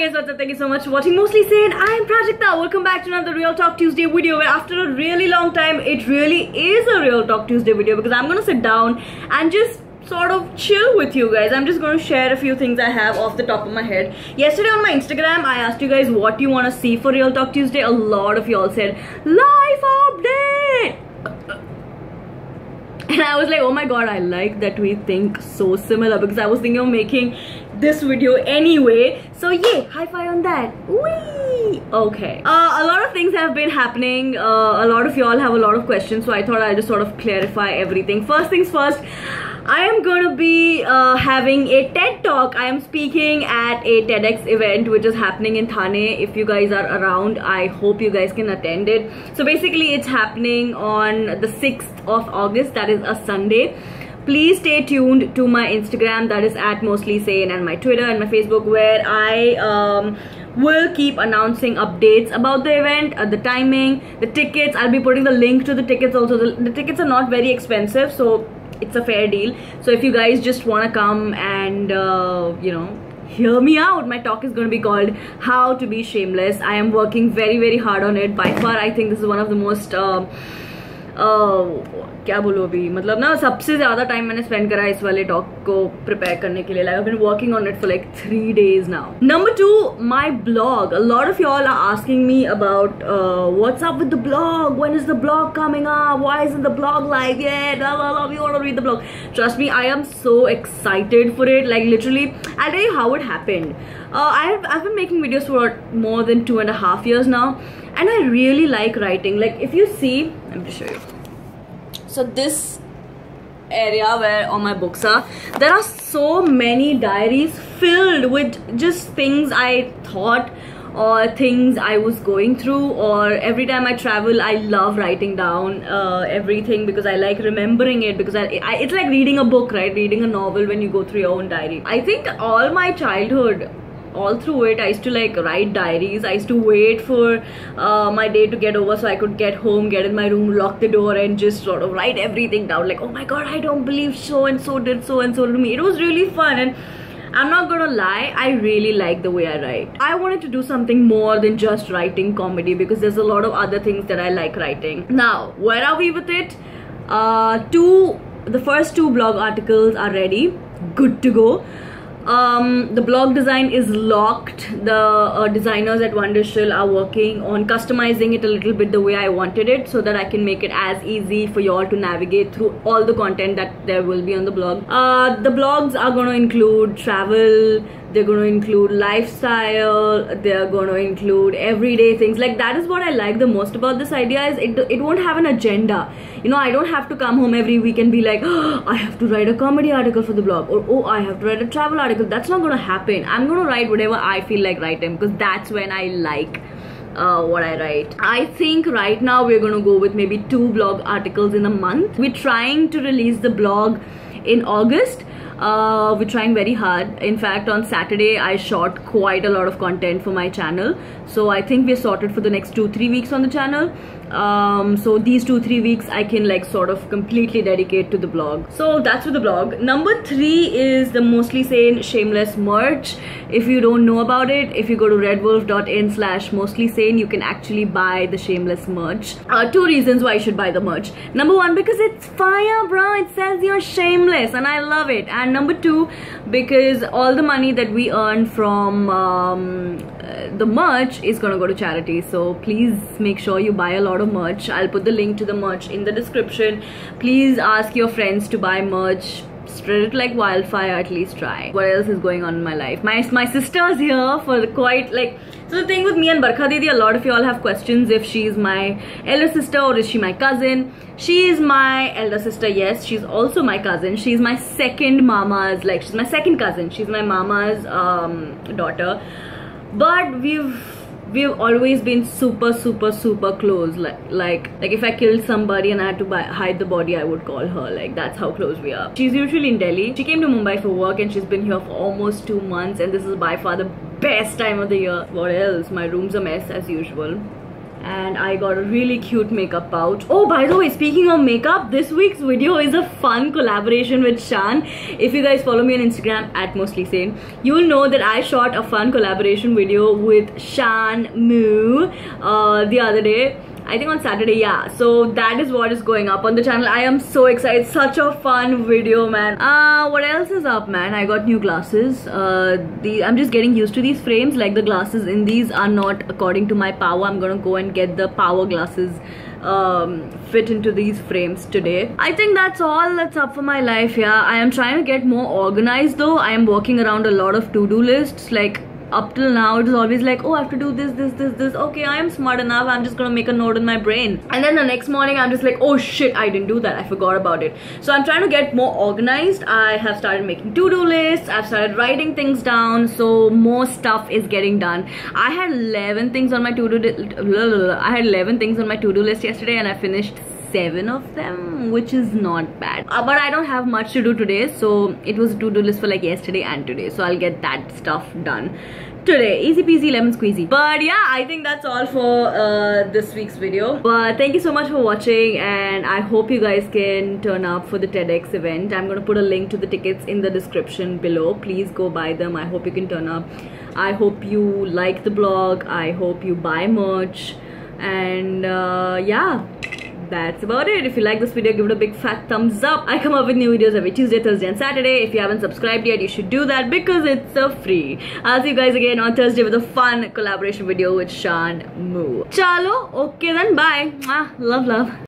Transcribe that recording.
guys, what's up? Thank you so much for watching Mostly Sane. I am Prajakta. Welcome back to another Real Talk Tuesday video where after a really long time, it really is a Real Talk Tuesday video because I'm gonna sit down and just sort of chill with you guys. I'm just going to share a few things I have off the top of my head. Yesterday on my Instagram, I asked you guys what you want to see for Real Talk Tuesday. A lot of y'all said, life update! And I was like, oh my god, I like that we think so similar because I was thinking of making this video anyway. So yeah, high five on that. Whee! Okay. A lot of things have been happening. A lot of y'all have a lot of questions, so I thought I'll just sort of clarify everything. First things first, I am going to be having a TED Talk. I am speaking at a TEDx event which is happening in Thane. If you guys are around, I hope you guys can attend it. So basically it's happening on the 6th of August, that is a Sunday. Please stay tuned to my Instagram, that is at Mostly Sane, and my Twitter and my Facebook, where I will keep announcing updates about the event, the timing, the tickets. I'll be putting the link to the tickets also. The tickets are not very expensive, so it's a fair deal. So if you guys just want to come and you know, hear me out, my talk is going to be called How to Be Shameless. I am working very hard on it. By far I think this is one of the most क्या बोलो अभी, मतलब ना सबसे ज़्यादा time मैंने spend करा इस वाले टॉक को प्रिपेयर करने के लिए. Like I've been working on it for like 3 days now. Number 2, my blog. A lot of y'all are asking me about what's up with the blog, when is the blog coming up, why isn't the blog live yet, blah blah blah, we want to read the blog. Trust me, I am so excited for it. Like literally, I'll tell you how it happened. I've been making videos for more than 2.5 years now, and I really like writing. Like if you see, let me show you. So this area where all my books are, there are so many diaries filled with just things I thought or things I was going through, or every time I travel I love writing down everything because I like remembering it, because it's like reading a book, right? Reading a novel when you go through your own diary. I think all my childhood, all through it, I used to like write diaries. I used to wait for my day to get over so I could get home, get in my room, lock the door and just sort of write everything down. Like, oh my god, I don't believe so and so did so and so to me. It was really fun, and I'm not gonna lie, I really like the way I write. I wanted to do something more than just writing comedy because there's a lot of other things that I like writing. Now, where are we with it? The first 2 blog articles are ready, good to go. The blog design is locked. The designers at Wondershell are working on customizing it a little bit the way I wanted it, so that I can make it as easy for y'all to navigate through all the content that there will be on the blog. The blogs are going to include travel, they're going to include lifestyle, they're going to include everyday things. Like that is what I like the most about this idea, is it won't have an agenda. You know, I don't have to come home every week and be like, oh, I have to write a comedy article for the blog, or oh, I have to write a travel article. That's not going to happen. I'm going to write whatever I feel like writing because that's when I like what I write. I think right now we're going to go with maybe 2 blog articles in a month. We're trying to release the blog in August. We're trying very hard. In fact, on Saturday I shot quite a lot of content for my channel, so I think we're sorted for the next 2-3 weeks on the channel. So these 2-3 weeks I can like sort of completely dedicate to the blog. So that's for the blog. Number 3 is the Mostly Sane Shameless merch. If you don't know about it, if you go to redwolf.in/mostlysane, you can actually buy the Shameless merch. 2 reasons why you should buy the merch. Number 1, because it's fire, bro. It says you're shameless and I love it. And number 2, because all the money that we earn from the merch is gonna go to charity. So please make sure you buy a lot of merch. I'll put the link to the merch in the description. Please ask your friends to buy merch. Spread it like wildfire, at least try. What else is going on in my life? My sister's here for quite like... So the thing with me and Barkha Didi, a lot of y'all have questions if she's my elder sister or is she my cousin. She is my elder sister, yes. She's also my cousin. She's my second mama's, like she's my second cousin. She's my mama's daughter. But we've always been super close. Like if I killed somebody and I had to hide the body, I would call her. Like that's how close we are. She's usually in Delhi. She came to Mumbai for work and she's been here for almost 2 months, and this is by far the best time of the year. What else? My room's a mess as usual. and I got a really cute makeup pouch. Oh, by the way, speaking of makeup, this week's video is a fun collaboration with Shan. If you guys follow me on Instagram at Mostly Sane, you will know that I shot a fun collaboration video with Shan Moo the other day. I think on Saturday, yeah. So that is what is going up on the channel. I am so excited. Such a fun video, man. What else is up, man? I got new glasses. I'm just getting used to these frames. Like, the glasses in these are not according to my power. I'm gonna go and get the power glasses fit into these frames today. I think that's all that's up for my life. Yeah, I am trying to get more organized though. I am working around a lot of to-do lists. Like, up till now it was always like, oh, I have to do this. Okay, I am smart enough, I'm just gonna make a note in my brain, and then the next morning I'm just like, oh shit, I didn't do that, I forgot about it. So I'm trying to get more organized. I have started making to-do lists, I've started writing things down, so more stuff is getting done. I had 11 things on my to-do list yesterday, and I finished 7 of them, which is not bad. But I don't have much to do today, so it was a to-do list for like yesterday and today, so I'll get that stuff done today. Easy peasy lemon squeezy. But yeah, I think that's all for this week's video. But thank you so much for watching, and I hope you guys can turn up for the TEDx event. I'm gonna put a link to the tickets in the description below. Please go buy them. I hope you can turn up. I hope you like the blog. I hope you buy merch, and yeah, that's about it. If you like this video, give it a big fat thumbs up. I come up with new videos every Tuesday, Thursday and Saturday. If you haven't subscribed yet, you should do that because it's free. I'll see you guys again on Thursday with a fun collaboration video with Shan Moo. Chalo, okay then, bye. Love.